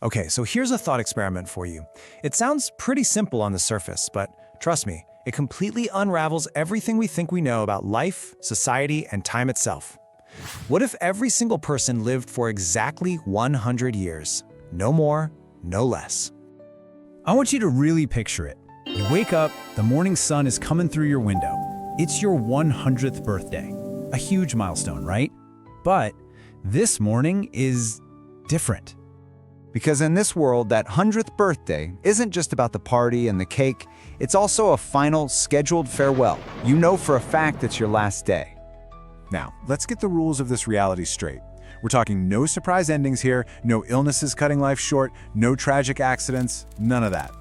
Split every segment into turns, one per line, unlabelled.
Okay, so here's a thought experiment for you. It sounds pretty simple on the surface, but trust me, it completely unravels everything we think we know about life, society, and time itself. What if every single person lived for exactly 100 years? No more, no less.
I want you to really picture it. You wake up, the morning sun is coming through your window. It's your 100th birthday. A huge milestone, right? But this morning is different.
Because in this world, that 100th birthday isn't just about the party and the cake, it's also a final, scheduled farewell. You know for a fact it's your last day.
Now, let's get the rules of this reality straight. We're talking no surprise endings here, no illnesses cutting life short, no tragic accidents, none of that.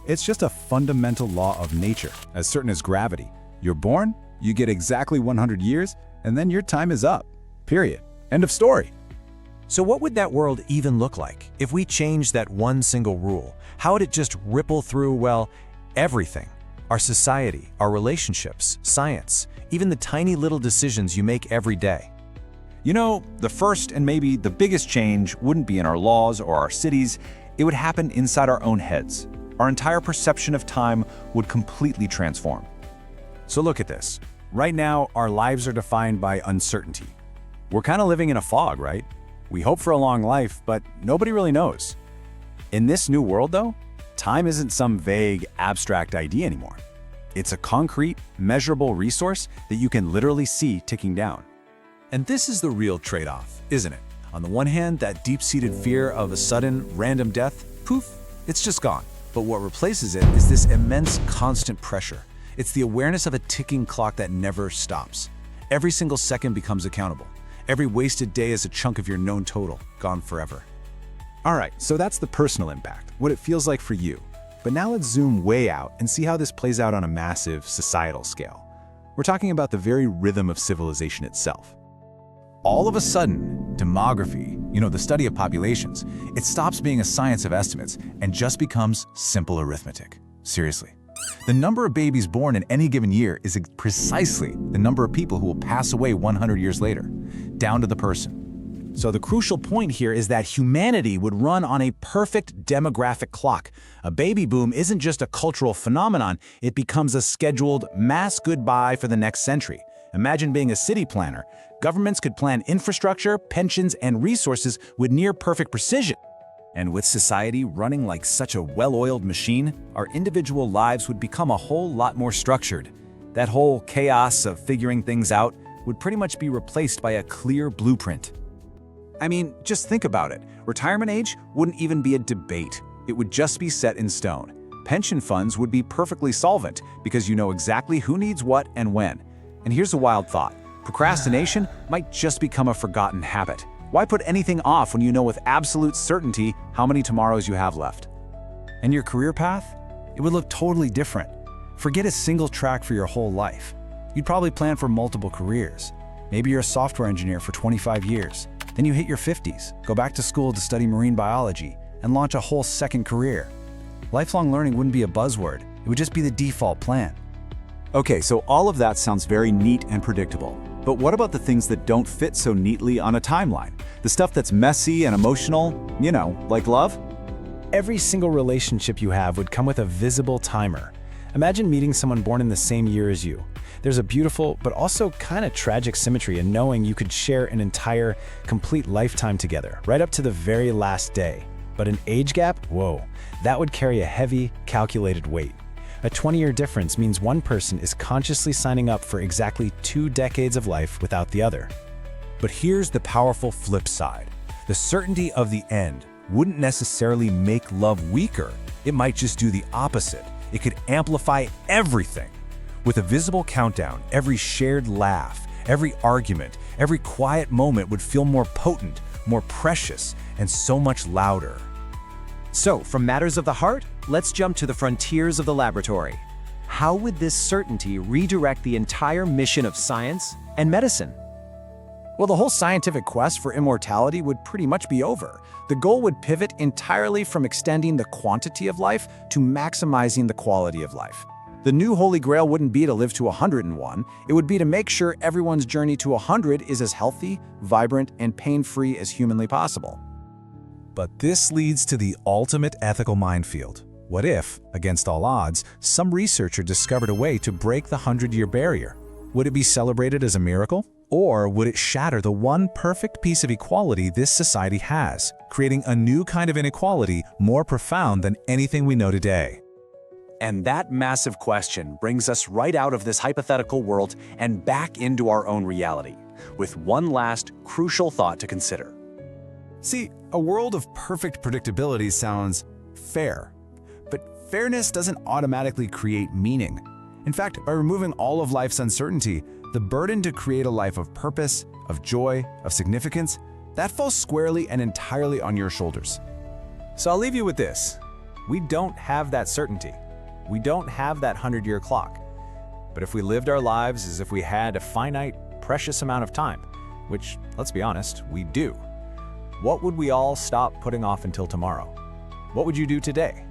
It's just a fundamental law of nature, as certain as gravity. You're born, you get exactly 100 years, and then your time is up. Period. End of story.
So what would that world even look like if we changed that one single rule? How would it just ripple through, well, everything? Our society, our relationships, science, even the tiny little decisions you make every day.
You know, the first and maybe the biggest change wouldn't be in our laws or our cities. It would happen inside our own heads. Our entire perception of time would completely transform.
So look at this. Right now, our lives are defined by uncertainty. We're kind of living in a fog, right? We hope for a long life, but nobody really knows. In this new world, though, time isn't some vague, abstract idea anymore. It's a concrete, measurable resource that you can literally see ticking down.
And this is the real trade-off, isn't it? On the one hand, that deep-seated fear of a sudden, random death, poof, it's just gone. But what replaces it is this immense, constant pressure. It's the awareness of a ticking clock that never stops. Every single second becomes accountable. Every wasted day is a chunk of your known total, gone forever.
All right, so that's the personal impact, what it feels like for you. But now let's zoom way out and see how this plays out on a massive societal scale. We're talking about the very rhythm of civilization itself. All of a sudden, demography, the study of populations, it stops being a science of estimates and just becomes simple arithmetic. Seriously. The number of babies born in any given year is precisely the number of people who will pass away 100 years later, down to the person.
So the crucial point here is that humanity would run on a perfect demographic clock. A baby boom isn't just a cultural phenomenon, it becomes a scheduled mass goodbye for the next century. Imagine being a city planner. Governments could plan infrastructure, pensions, and resources with near-perfect precision. And with society running like such a well-oiled machine, our individual lives would become a whole lot more structured. That whole chaos of figuring things out would pretty much be replaced by a clear blueprint.
I mean, just think about it. Retirement age wouldn't even be a debate. It would just be set in stone. Pension funds would be perfectly solvent because you know exactly who needs what and when. And here's a wild thought. Procrastination might just become a forgotten habit. Why put anything off when you know with absolute certainty how many tomorrows you have left?
And your career path? It would look totally different. Forget a single track for your whole life. You'd probably plan for multiple careers. Maybe you're a software engineer for 25 years. Then you hit your 50s, go back to school to study marine biology, and launch a whole second career. Lifelong learning wouldn't be a buzzword. It would just be the default plan.
Okay, so all of that sounds very neat and predictable. But what about the things that don't fit so neatly on a timeline? The stuff that's messy and emotional, like love?
Every single relationship you have would come with a visible timer. Imagine meeting someone born in the same year as you. There's a beautiful, but also kind of tragic symmetry in knowing you could share an entire, complete lifetime together, right up to the very last day. But an age gap? Whoa, that would carry a heavy, calculated weight. A 20-year difference means one person is consciously signing up for exactly 2 decades of life without the other.
But here's the powerful flip side. The certainty of the end wouldn't necessarily make love weaker. It might just do the opposite. It could amplify everything. With a visible countdown, every shared laugh, every argument, every quiet moment would feel more potent, more precious, and so much louder.
So, from matters of the heart, let's jump to the frontiers of the laboratory. How would this certainty redirect the entire mission of science and medicine?
Well, the whole scientific quest for immortality would pretty much be over. The goal would pivot entirely from extending the quantity of life to maximizing the quality of life. The new holy grail wouldn't be to live to 101, it would be to make sure everyone's journey to 100 is as healthy, vibrant, and pain-free as humanly possible.
But this leads to the ultimate ethical minefield. What if, against all odds, some researcher discovered a way to break the 100-year barrier? Would it be celebrated as a miracle? Or would it shatter the one perfect piece of equality this society has, creating a new kind of inequality more profound than anything we know today?
And that massive question brings us right out of this hypothetical world and back into our own reality, with one last crucial thought to consider.
See, a world of perfect predictability sounds fair. But fairness doesn't automatically create meaning. In fact, by removing all of life's uncertainty, the burden to create a life of purpose, of joy, of significance, that falls squarely and entirely on your shoulders.
So I'll leave you with this. We don't have that certainty. We don't have that 100-year clock. But if we lived our lives as if we had a finite, precious amount of time, which, let's be honest, we do, what would we all stop putting off until tomorrow? What would you do today?